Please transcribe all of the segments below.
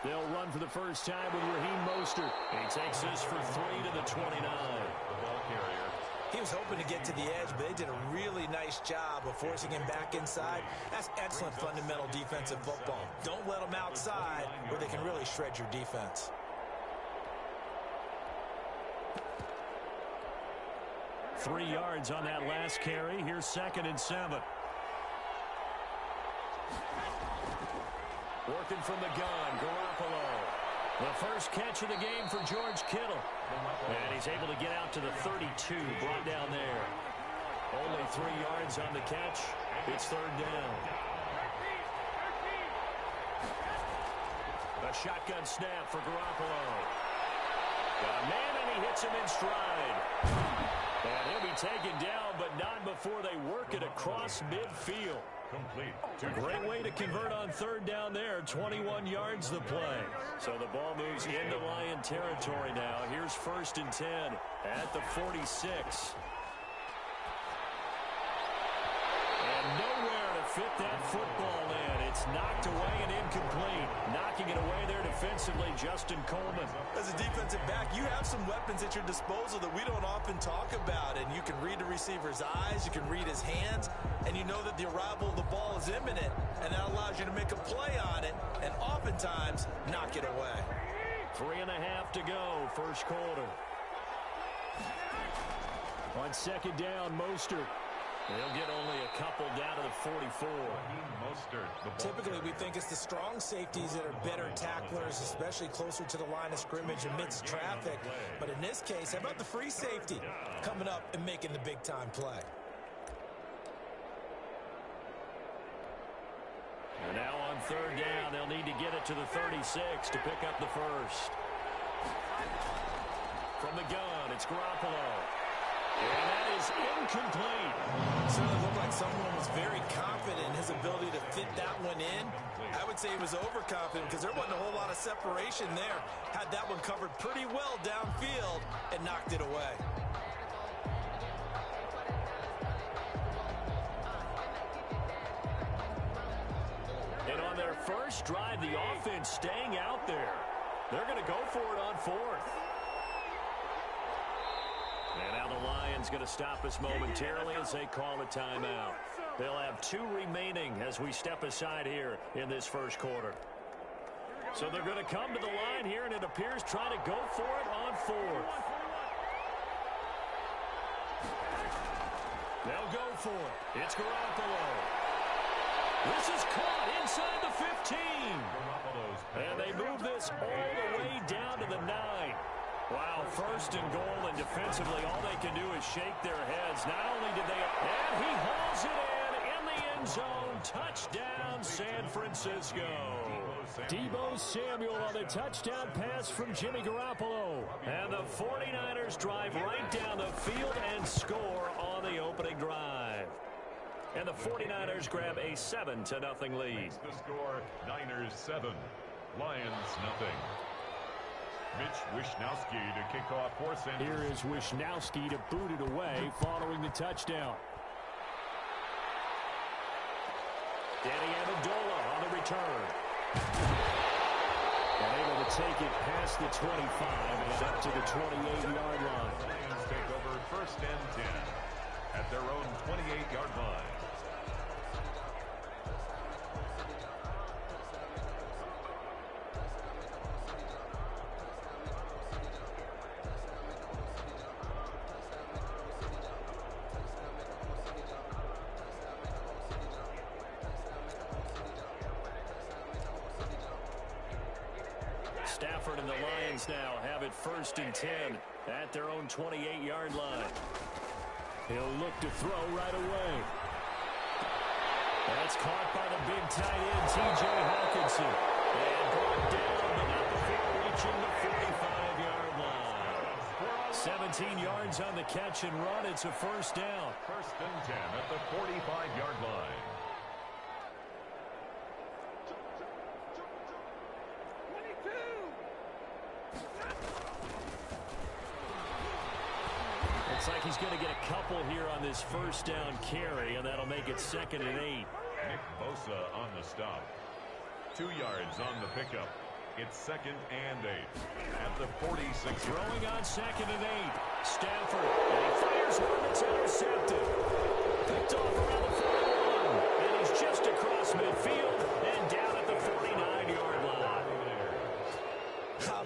They'll run for the first time with Raheem Mostert. He takes this for 3 to the 29. The ball carrier. He was hoping to get to the edge, but they did a really nice job of forcing him back inside. That's excellent fundamental defensive football. Don't let them outside where they can really shred your defense. Three yards on that last carry. Here's 2nd and 7. Working from the gun, Garoppolo. The first catch of the game for George Kittle. And he's able to get out to the 32, brought down there. Only 3 yards on the catch. It's 3rd down. A shotgun snap for Garoppolo. Got a man, and he hits him in stride. And he'll be taken down, but not before they work it across midfield. Complete. Great way to convert on 3rd down there. 21 yards the play. So the ball moves into Lion territory now. Here's 1st and 10 at the 46. And nowhere to fit that football in. It's knocked away and incomplete. Knocking it away there defensively, Justin Coleman. As a defensive back, you have some weapons at your disposal that we don't often talk about. And you can read the receiver's eyes, you can read his hands, and you know that the arrival of the ball is imminent. And that allows you to make a play on it and oftentimes knock it away. 3.5 to go, first quarter. On 2nd down, Mostert. They'll get only a couple down to the 44. Typically, we think it's the strong safeties that are better tacklers, especially closer to the line of scrimmage amidst traffic. But in this case, how about the free safety coming up and making the big-time play? And now on 3rd down, they'll need to get it to the 36 to pick up the first. From the gun, it's Garoppolo. And that is incomplete. Certainly looked like someone was very confident in his ability to fit that one in. I would say he was overconfident because there wasn't a whole lot of separation there. Had that one covered pretty well downfield and knocked it away. And on their first drive, the offense staying out there. They're going to go for it on 4th. And now the Lions going to stop us momentarily as they call a timeout. They'll have 2 remaining as we step aside here in this first quarter. So they're going to come to the line here, and it appears trying to go for it on 4th. They'll go for it. It's Garoppolo. This is caught inside the 15. And they move this all the way down to the 9. Wow, 1st and goal, and defensively, all they can do is shake their heads. Not only did they, and he hauls it in the end zone. Touchdown, San Francisco. Deebo Samuel on the touchdown pass from Jimmy Garoppolo. And the 49ers drive right down the field and score on the opening drive. And the 49ers grab a 7-0 lead. The score, Niners 7, Lions nothing. Mitch Wishnowsky to kick off for San Francisco. Here is Wishnowsky to boot it away following the touchdown. Danny Amendola on the return. And able to take it past the 25 and up to the 28-yard line. Lions take over 1st and 10 at their own 28-yard line. Stafford and the Lions now have it 1st and 10 at their own 28-yard line. He'll look to throw right away. That's caught by the big tight end, T.J. Hawkinson. And brought down, but not before reaching the 45-yard line. 17 yards on the catch and run. It's a 1st down. 1st and 10 at the 45-yard line. Looks like he's going to get a couple here on this 1st down carry, and that'll make it 2nd and 8. Nick Bosa on the stop. 2 yards on the pickup. It's 2nd and 8 at the 46. Throwing on 2nd and 8. Stafford, and he fires one that's intercepted. Picked off around the 41, and he's just across midfield and down at the 49-yard line.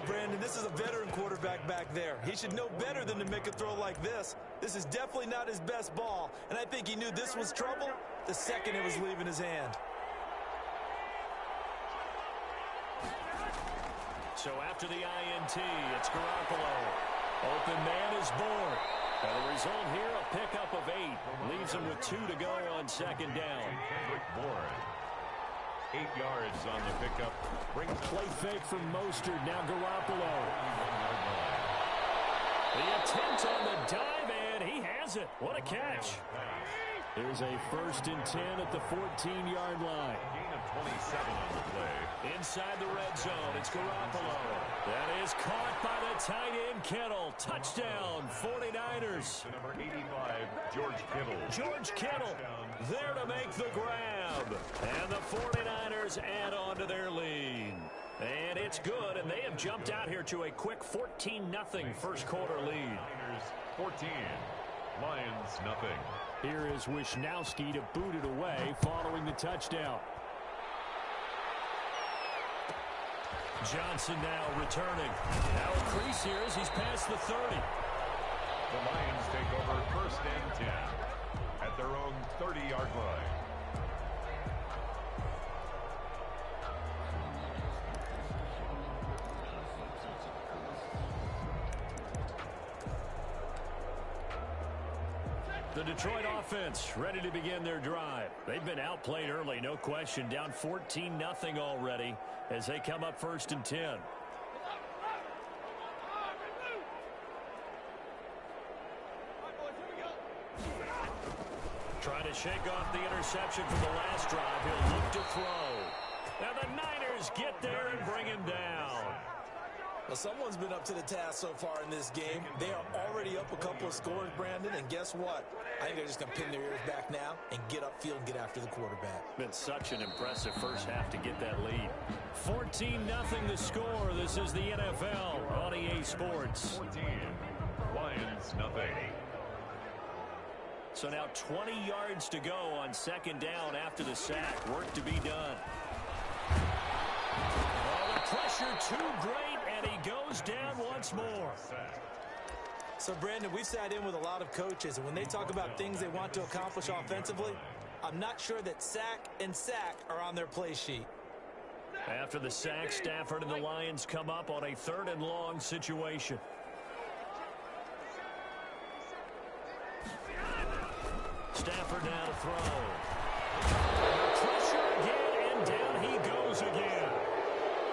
Brandon, this is a veteran quarterback back there. He should know better than to make a throw like this. This is definitely not his best ball, and I think he knew this was trouble the second it was leaving his hand. So after the INT, it's Garoppolo. Open man is born. And the result here, a pickup of 8. Leaves him with 2 to go on 2nd down. Kendrick Bourne. 8 yards on the pickup. Brings play fake from Mostert. Now Garoppolo. The attempt on the dive, and he has it. What a catch. Here's a 1st and 10 at the 14-yard line. Gain of 27 on the play. Inside the red zone, it's Garoppolo. That is caught by the tight end Kittle. Touchdown, 49ers. Number 85, George Kittle. George Kittle there to make the grab. And the 49ers add on to their lead. And it's good, and they have jumped out here to a quick 14-0 first quarter lead. 14, Lions nothing. Here is Wisnowski to boot it away following the touchdown. Johnson now returning. Now a crease here as he's past the 30. The Lions take over 1st and 10 at their own 30-yard line. The Detroit offense ready to begin their drive. They've been outplayed early, no question. Down 14-0 already as they come up 1st and 10. Trying to shake off the interception from the last drive. He'll look to throw. Now the Niners get there and bring him down. Well, someone's been up to the task so far in this game. They are already up a couple of scores, Brandon, and guess what? I think they're just going to pin their ears back now and get upfield and get after the quarterback. Been such an impressive first half to get that lead. 14-0 the score. This is the NFL on EA Sports. 14, Lions nothing. So now 20 yards to go on 2nd down after the sack. Work to be done. Oh, the pressure too great, and he goes down once more. So, Brandon, we sat in with a lot of coaches, and when they talk about things they want to accomplish offensively, I'm not sure that sack and sack are on their play sheet. After the sack, Stafford and the Lions come up on a 3rd and long situation. Stafford now to throw. Pressure again, and down he goes again.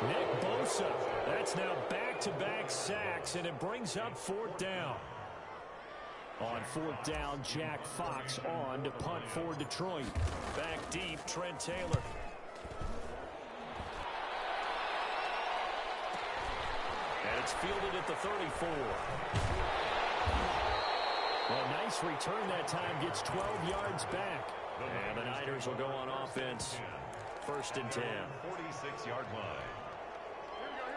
Nick Bosa, that's now back-to-back sacks, and it brings up 4th down. On 4th down, Jack Fox on to punt for Detroit. Back deep, Trent Taylor. And it's fielded at the 34. Well, nice return that time, gets 12 yards back. And the Niners will go on offense. 1st and 10. 46-yard line.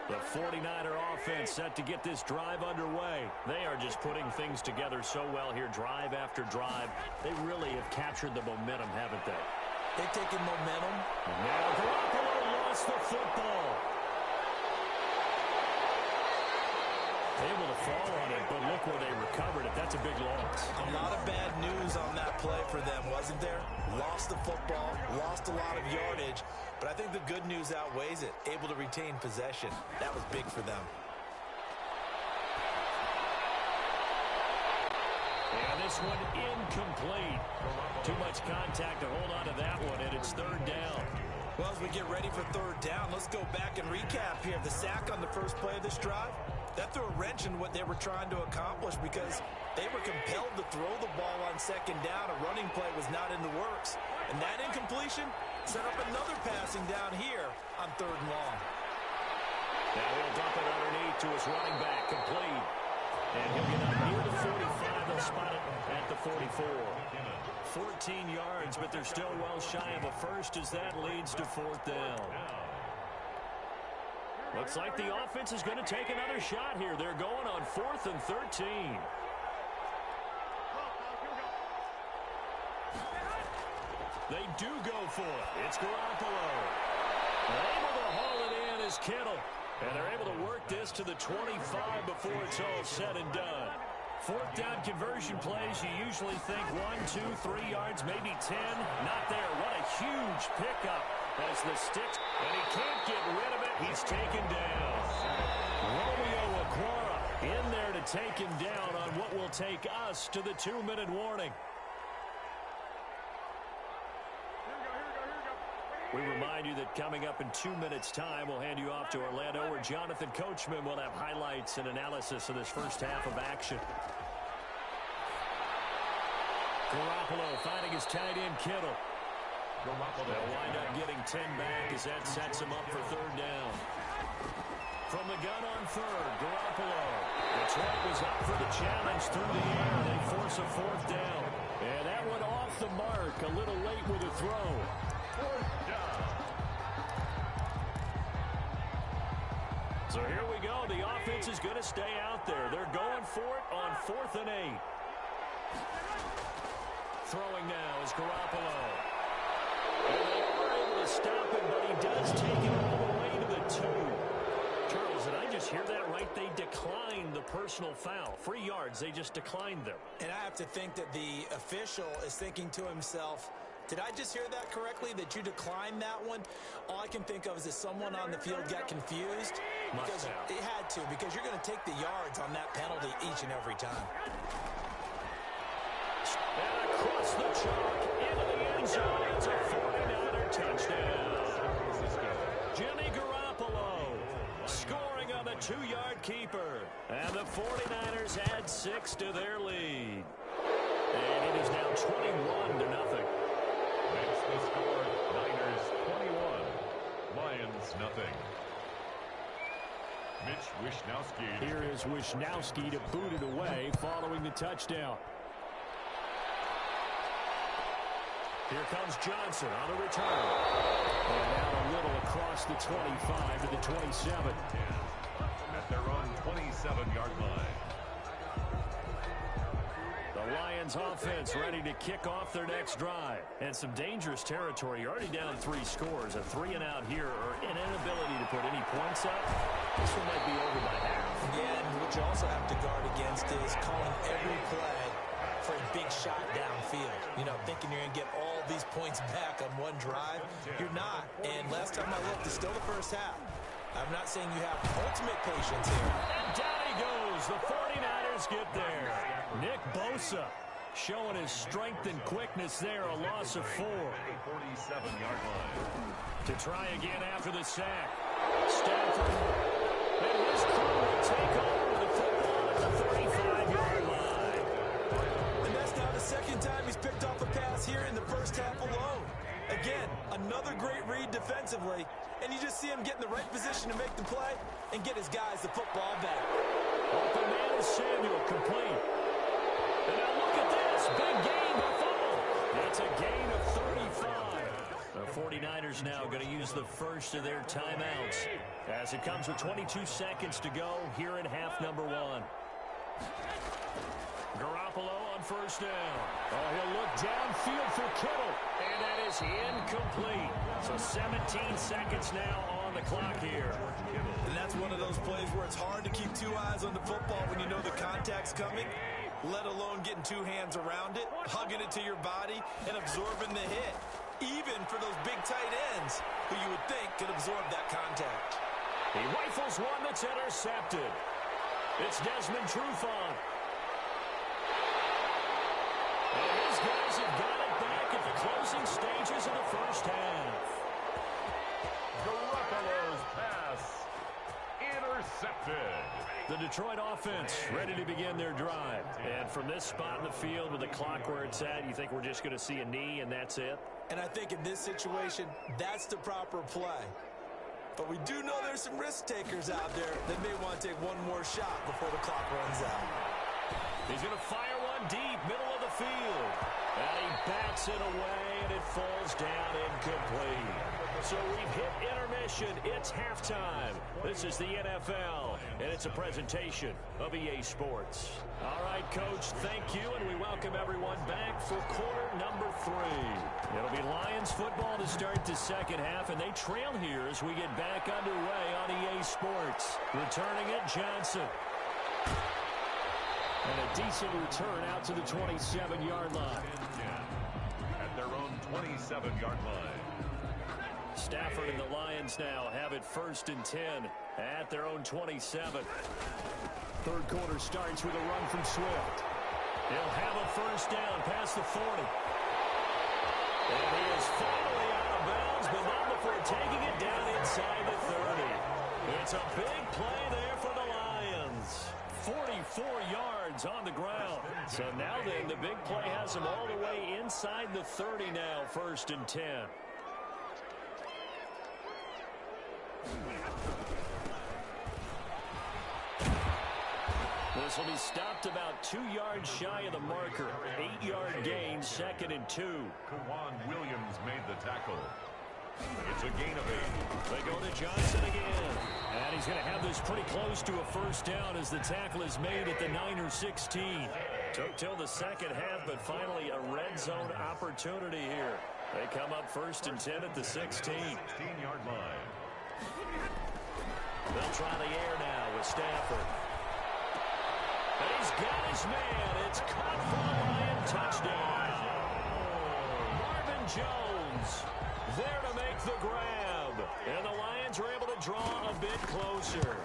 The 49er offense set to get this drive underway. They are just putting things together so well here, drive after drive. They really have captured the momentum, haven't they? They've taken momentum. Now Garoppolo lost the football. Able to fall on it, but look where they recovered it. That's a big loss. A lot of bad news on that play for them, wasn't there? Lost the football, lost a lot of yardage, but I think the good news outweighs it. Able to retain possession. That was big for them. And this one incomplete. Too much contact to hold on to that one, and it's 3rd down. Well, as we get ready for 3rd down, let's go back and recap here. The sack on the first play of this drive, that threw a wrench in what they were trying to accomplish because they were compelled to throw the ball on 2nd down. A running play was not in the works. And that incompletion set up another passing down here on 3rd and long. Now he'll dump it underneath to his running back, complete. And he'll get up near the 45. They'll spot it at the 44. 14 yards, but they're still well shy of a first as that leads to 4th down. Looks like the offense is going to take another shot here. They're going on 4th and 13. They do go for it. It's Garoppolo. They're able to haul it in as Kittle. And they're able to work this to the 25 before it's all said and done. 4th down conversion plays, you usually think 1, 2, 3 yards, maybe 10. Not there. What a huge pickup as the sticks, and he can't get rid of it. He's taken down. Romeo Okwara in there to take him down on what will take us to the 2-minute warning. We remind you that coming up in 2 minutes' time, we'll hand you off to Orlando, where Jonathan Coachman will have highlights and analysis of this first half of action. Garoppolo finding his tight end, Kittle. They'll wind up getting 10 back as that sets him up for 3rd down. From the gun on 3rd, Garoppolo. Detroit was up for the challenge through the air. They force a 4th down. And that went off the mark a little late with a throw. 4th down. So here we go. The offense is going to stay out there. They're going for it on 4th and 8. Throwing now is Garoppolo. And they are able to stop him, but he does take it all the way to the 2. Charles, did I just hear that right? They declined the personal foul. 3 yards, they just declined them. And I have to think that the official is thinking to himself, did I just hear that correctly, that you declined that one? All I can think of is that someone on the field got confused. Because it had to, because you're going to take the yards on that penalty each and every time. And across the chalk into the end zone. It's a 49er touchdown. Jimmy Garoppolo scoring on the 2-yard keeper. And the 49ers add 6 to their lead. And it is now 21-0. Makes the score Niners 21, Lions nothing. Mitch Wishnowsky. Here is Wishnowsky to boot it away following the touchdown. Here comes Johnson on the return. And out a little across the 25 to the 27. At their own 27-yard line. The Lions offense ready to kick off their next drive. And some dangerous territory. You're already down 3 scores. A 3-and-out here, or an inability to put any points up. This one might be over by half. Yeah, and what you also have to guard against is calling every play for a big shot downfield. You know, thinking you're going to get all these points back on one drive. You're not. And last time I looked, it's still the first half. I'm not saying you have ultimate patience here. And down he goes. The 49ers get there. Nick Bosa showing his strength and quickness there. A loss of 4. 47-yard line. To try again after the sack. Stafford. And his crew will take over the football at the 35-yard line. And that's now the second time he's picked off a pass here in the first half alone. Again, another great read defensively, and you just see him get in the right position to make the play and get his guys the football back. Open man is Samuel, complete. And now look at this, big gain by fumble. That's a gain of 35. The 49ers now going to use the first of their timeouts as it comes with 22 seconds to go here in half number 1. Garoppolo on first down. Oh, he'll look downfield for Kittle. And that is incomplete. So 17 seconds now on the clock here. And that's one of those plays where it's hard to keep 2 eyes on the football when you know the contact's coming, let alone getting 2 hands around it, hugging it to your body, and absorbing the hit. Even for those big tight ends who you would think could absorb that contact. He rifles one that's intercepted. It's Desmond Trufant. And these guys have got it back at the closing stages of the first half. Garoppolo's pass intercepted. The Detroit offense ready to begin their drive. And from this spot in the field with the clock where it's at, you think we're just going to see a knee and that's it? And I think in this situation, that's the proper play. But we do know there's some risk takers out there that may want to take one more shot before the clock runs out. He's going to fire one deep, middle of the field. And he bats it away, and it falls down incomplete. So we've hit intermission. It's halftime. This is the NFL, and it's a presentation of EA Sports. All right, Coach, thank you, and we welcome everyone back for quarter number 3. It'll be Lions football to start the second half, and they trail here as we get back underway on EA Sports. Returning it, Johnson. And a decent return out to the 27-yard line. At their own 27-yard line. Stafford and the Lions now have it 1st and 10 at their own 27. Third quarter starts with a run from Swift. He'll have a first down past the 40. And he is finally out of bounds, but not before taking it down inside the 30. It's a big play there for the Lions. 44 yards on the ground. So now then, the big play has him all the way inside the 30 now, 1st and 10. This will be stopped about 2 yards shy of the marker. 8-yard gain, 2nd and 2. Kawan Williams made the tackle. It's a gain of 8. They go to Johnson again. And he's going to have this pretty close to a first down as the tackle is made at the Niner 16. Took till the second half, but finally a red zone opportunity here. They come up 1st and 10 at the 16. 16-yard line. They'll try the air now with Stafford. And he's got his man. It's caught for the Lion touchdown. Marvin Jones there to make the grab. And the Lions are able to draw a bit closer.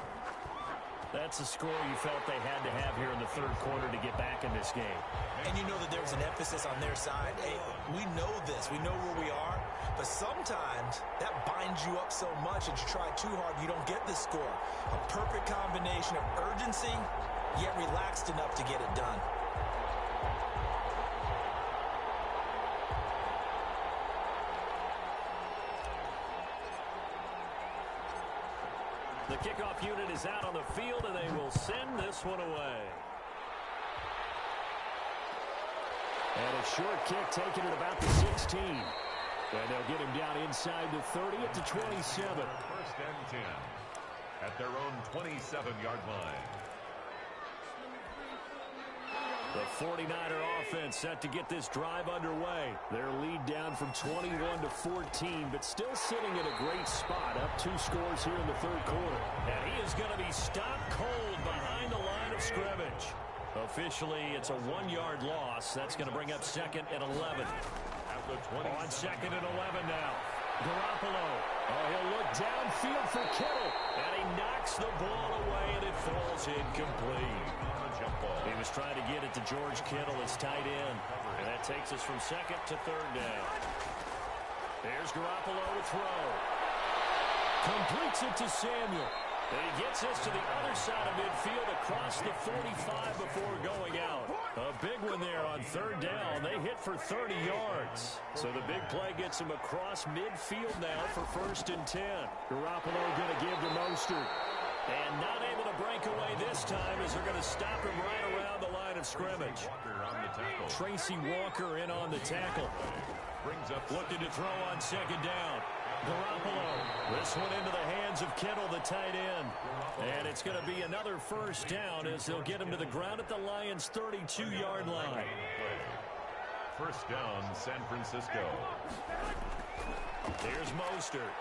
That's a score you felt they had to have here in the third quarter to get back in this game. And you know that there was an emphasis on their side. Hey, we know this. We know where we are. But sometimes that binds you up so much that you try too hard, you don't get the score. A perfect combination of urgency, yet relaxed enough to get it done. The kickoff unit is out on the field, and they will send this one away. And a short kick taken at about the 16. And they'll get him down inside the 30 at the 27. 1st and 10 at their own 27-yard line. The 49er offense set to get this drive underway. Their lead down from 21 to 14, but still sitting at a great spot, up 2 scores here in the third quarter. And he is going to be stopped cold behind the line of scrimmage. Officially, it's a 1-yard loss. That's going to bring up 2nd and 11. On 2nd and 11 now. Garoppolo. Oh, he'll look downfield for Kittle. And he knocks the ball away, and it falls incomplete. He was trying to get it to George Kittle, his tight end. And that takes us from 2nd to 3rd down. There's Garoppolo to throw. Completes it to Samuel. And he gets this to the other side of midfield across the 45 before going out. A big one there on 3rd down. They hit for 30 yards. So the big play gets him across midfield now for 1st and 10. Garoppolo going to give to Mostert. And not able to break away this time as they're going to stop him right around the line of scrimmage. Tracy Walker in on the tackle. Looking to throw on 2nd down. Garoppolo. This one into the hands of Kittle, the tight end. And it's going to be another 1st down as they'll get him to the ground at the Lions' 32-yard line. 1st down, San Francisco. Here's Mostert.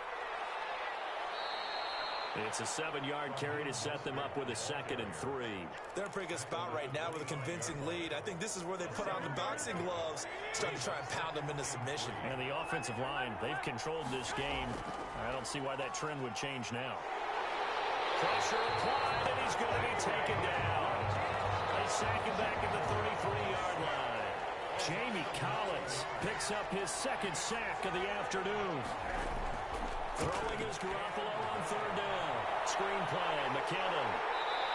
It's a 7-yard carry to set them up with a 2nd and 3. They're in a pretty good spot right now with a convincing lead. I think this is where they put on the boxing gloves, start to try and pound them into submission. And the offensive line, they've controlled this game. I don't see why that trend would change now. Pressure applied, and he's going to be taken down. They sack him back at the 33-yard line. Jamie Collins picks up his 2nd sack of the afternoon. Throwing is Garoppolo on 3rd down. Screen play, McKinnon.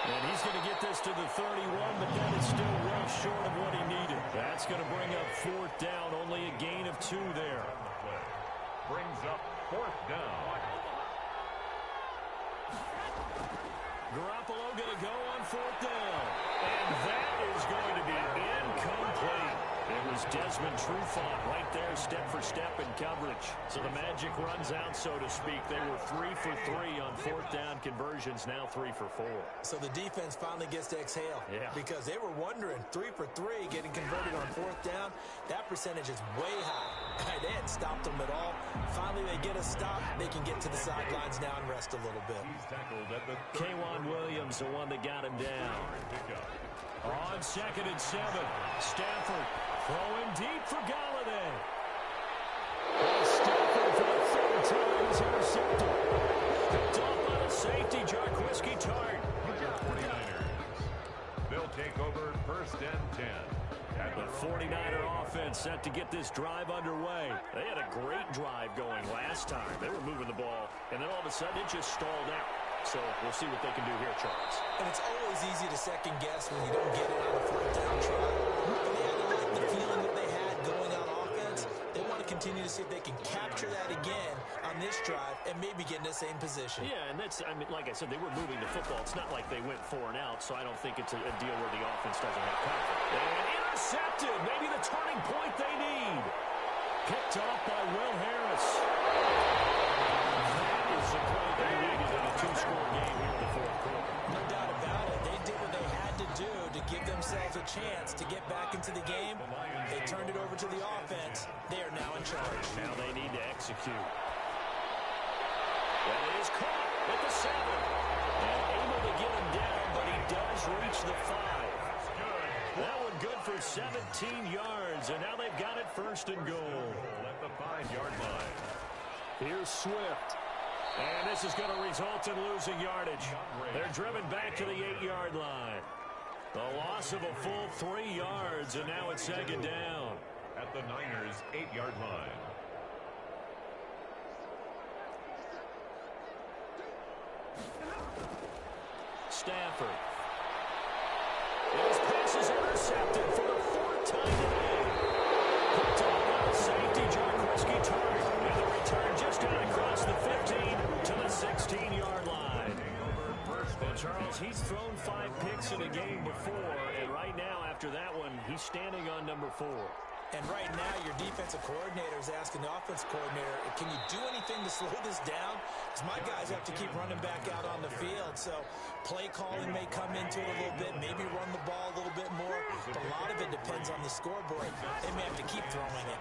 And he's going to get this to the 31, but that is still well short of what he needed. That's going to bring up 4th down, only a gain of 2 there. Brings up 4th down. Garoppolo going to go on 4th down. And that is going to be incomplete. It was Desmond Trufant right there, step for step in coverage. So the magic runs out, so to speak. They were 3 for 3 on fourth down conversions, now 3 for 4. So the defense finally gets to exhale. Yeah. Because they were wondering, 3 for 3 getting converted on fourth down. That percentage is way high. They hadn't stopped them at all. Finally, they get a stop. They can get to the sidelines now and rest a little bit. K'Wan Williams, the one that got him down. On 2nd and 7, Stafford throwing deep for Galladay. Stafford for the third time is intercepted. Picked off by the safety, Jarquiski Tart. 49ers. They'll take over 1st and 10. The 49er offense set to get this drive underway. They had a great drive going last time. They were moving the ball, and then all of a sudden it just stalled out. So we'll see what they can do here, Charles. And it's always easy to second guess when you don't get it on a fourth down try. But they had to like the feeling that they had going on offense. They want to continue to see if they can capture that again on this drive and maybe get in the same position. Yeah, and that's, I mean, like I said, they were moving the football. It's not like they went 4 and out, so I don't think it's a deal where the offense doesn't have confidence. And intercepted, maybe the turning point they need. Picked off by Will Harris. That is the play they needed in a 2-score game here in the fourth quarter. No doubt about it. They did what they had to do to give themselves a chance to get back into the game. They turned it over to the offense. They are now in charge. Now they need to execute. That is caught at the 7. And able to get him down, but he does reach the 5. That one good for 17 yards, and now they've got it 1st and goal. At the 5-yard line. Here's Swift. And this is going to result in losing yardage. They're driven back to the 8-yard line. The loss of a full 3 yards, and now it's 2nd down. At the Niners' 8-yard line. Stafford. His pass is intercepted for the 4th time today. Picked off by the safety, Jarquiski Tart. And the return just out across the 15 to the 16-yard line. Well, Charles, he's thrown 5 picks in a game before, and right now, after that one, he's standing on number 4. And right now, your defensive coordinator is asking the offensive coordinator, can you do anything to slow this down? Because my guys have to keep running back out on the field. So play calling may come into it a little bit, maybe run the ball a little bit more. But a lot of it depends on the scoreboard. They may have to keep throwing it.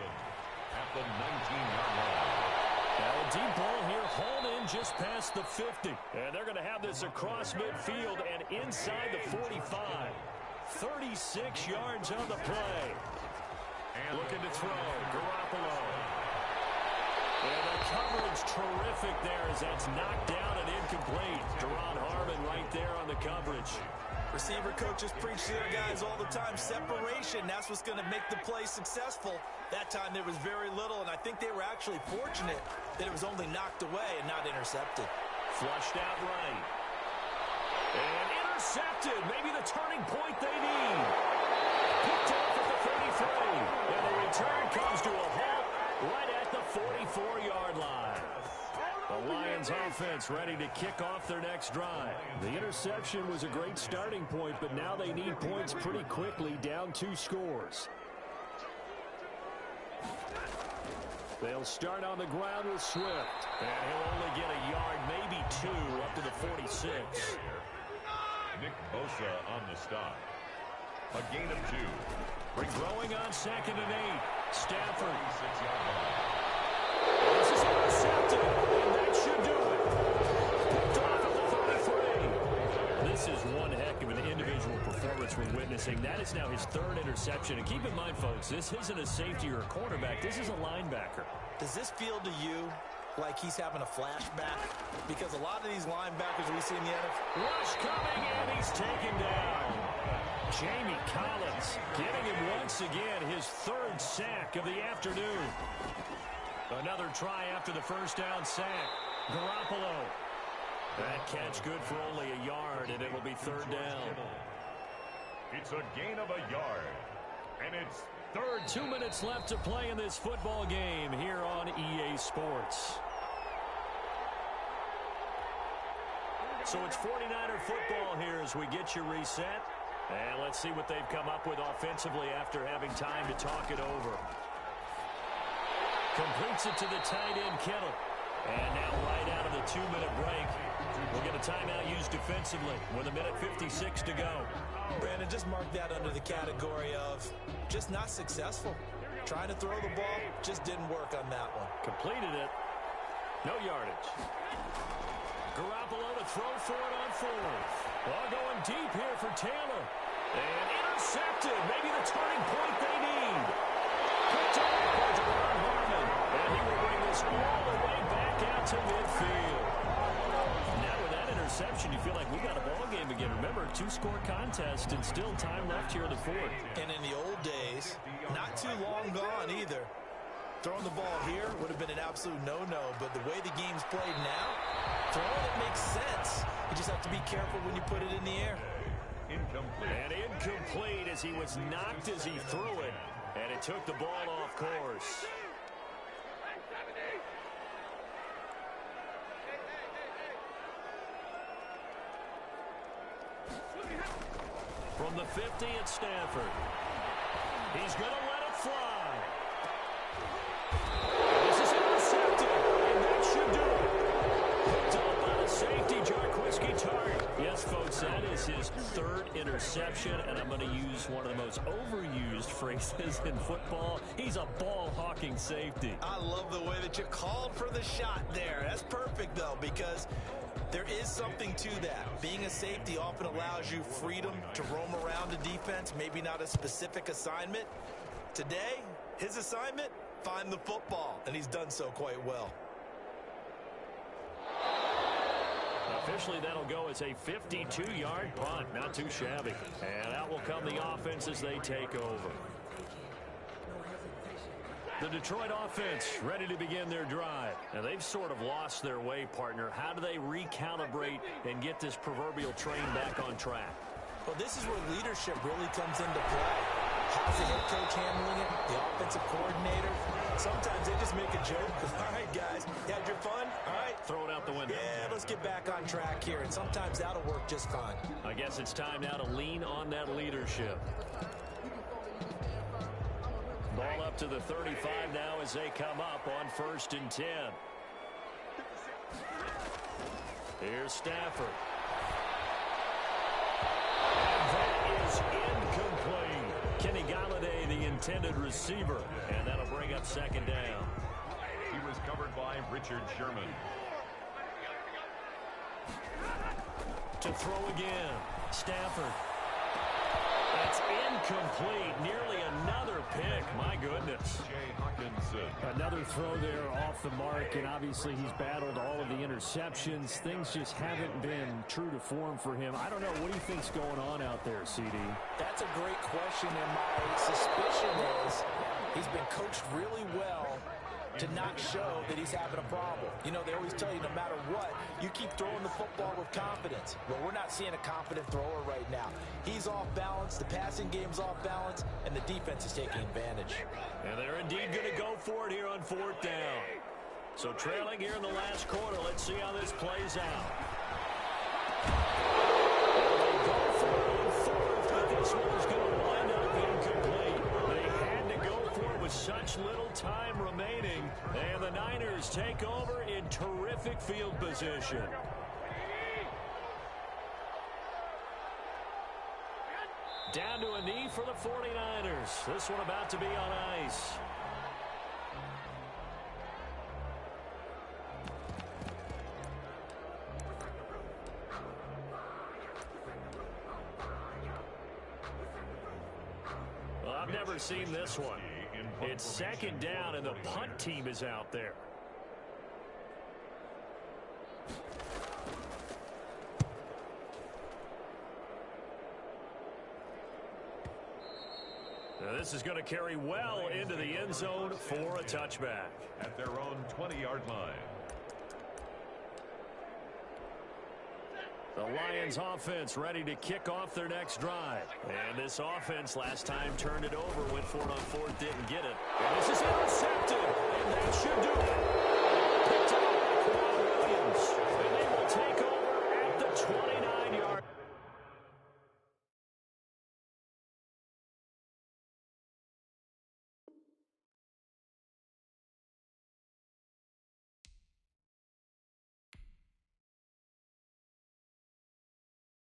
At the 19-yard line. Now a deep ball here, hauled in just past the 50. And they're going to have this across midfield and inside the 45. 36 yards on the play. And looking to throw, Garoppolo. And the coverage terrific there as that's knocked down and incomplete. Deron Harmon right there on the coverage. Receiver coaches preach to their guys all the time. Separation, that's what's going to make the play successful. That time there was very little, and I think they were actually fortunate that it was only knocked away and not intercepted. Flushed out right. And intercepted. Maybe the turning point they need. Picked off at the 33. And the return comes to a halt right at the 44-yard line. The Lions offense ready to kick off their next drive. The interception was a great starting point, but now they need points pretty quickly, down 2 scores. They'll start on the ground with Swift. And he'll only get a yard, maybe 2, up to the 46. Nick Bosa on the stop. A gain of 2. Throwing on 2nd and 8. Stafford. 36-yard line. This is intercepted, and that should do it. Picked off at the 33. This is one heck of an individual performance we're witnessing. That is now his 3rd interception. And keep in mind, folks, this isn't a safety or a cornerback. This is a linebacker. Does this feel to you like he's having a flashback? Because a lot of these linebackers we see in the NFL. Rush coming, and he's taken down. Jamie Collins getting him once again his 3rd sack of the afternoon. Another try after the first down sack. Garoppolo. That catch good for only a yard, and it will be 3rd down. It's a gain of a yard. And it's 3rd. 2 minutes left to play in this football game here on EA Sports. So it's 49er football here as we get you reset. And let's see what they've come up with offensively after having time to talk it over. Completes it to the tight end, Kittle. And now right out of the 2-minute break, we'll get a timeout used defensively with 1:56 to go. Brandon, just mark that under the category of just not successful. Trying to throw the ball, just didn't work on that one. Completed it. No yardage. Garoppolo to throw for it on 4th. Well, going deep here for Taylor. And intercepted. Maybe the turning point they need. Picked up by Ron Harmon. And he will bring this all the way back out to midfield. Now with that interception, you feel like we got a ball game again. Remember, 2-score contest and still time left here in the 4th. And in the old days, not too long gone either. Throwing the ball here would have been an absolute no-no, but the way the game's played now, throwing it makes sense. You just have to be careful when you put it in the air. Incomplete. And incomplete as he was knocked as he threw it, and it took the ball off course. From the 50 at Stanford. He's going to let it fly. This is intercepted, and that should do it. Picked up by the safety, Jarquiski Tartt. Yes, folks, that is his 3rd interception, and I'm going to use one of the most overused phrases in football. He's a ball-hawking safety. I love the way that you called for the shot there. That's perfect, though, because there is something to that. Being a safety often allows you freedom to roam around the defense, maybe not a specific assignment. Today, his assignment, find the football, and he's done so quite well. Officially, that'll go as a 52-yard punt. Not too shabby. And out will come the offense as they take over. The Detroit offense ready to begin their drive. Now, they've sort of lost their way, partner. How do they recalibrate and get this proverbial train back on track? Well, this is where leadership really comes into play. How's the head coach handling it? The offensive coordinator? Sometimes they just make a joke. All right, guys, you had your fun? All right. Throw it out the window. Yeah, let's get back on track here. And sometimes that'll work just fine. I guess it's time now to lean on that leadership. Ball up to the 35 now as they come up on 1st and 10. Here's Stafford. And that is incomplete. Kenny Galladay, the intended receiver. And that'll bring up 2nd down. He was covered by Richard Sherman. To throw again. Stafford. That's incomplete. Nearly another pick. My goodness. Jay Hawkinson. Another throw there off the mark, and obviously he's battled all of the interceptions. Things just haven't been true to form for him. I don't know. What do you think's going on out there, CD? That's a great question, and my suspicion is he's been coached really well to not show that he's having a problem. You know, they always tell you no matter what, you keep throwing the football with confidence. Well, we're not seeing a confident thrower right now. He's off balance, the passing game's off balance, and the defense is taking advantage. And they're indeed going to go for it here on 4th down. So trailing here in the last quarter, let's see how this plays out. They go for it on 4th, but this one is going to wind up incomplete. They had to go for it with such little time remaining, and the Niners take over in terrific field position. Down to a knee for the 49ers. This one about to be on ice. Well, I've never seen this one. It's 2nd down, and the punt team is out there. Now this is going to carry well into the end zone for a touchback. At their own 20-yard line. The Lions offense ready to kick off their next drive. And this offense last time turned it over, went for it on 4th, didn't get it. And this is intercepted, and that should do it.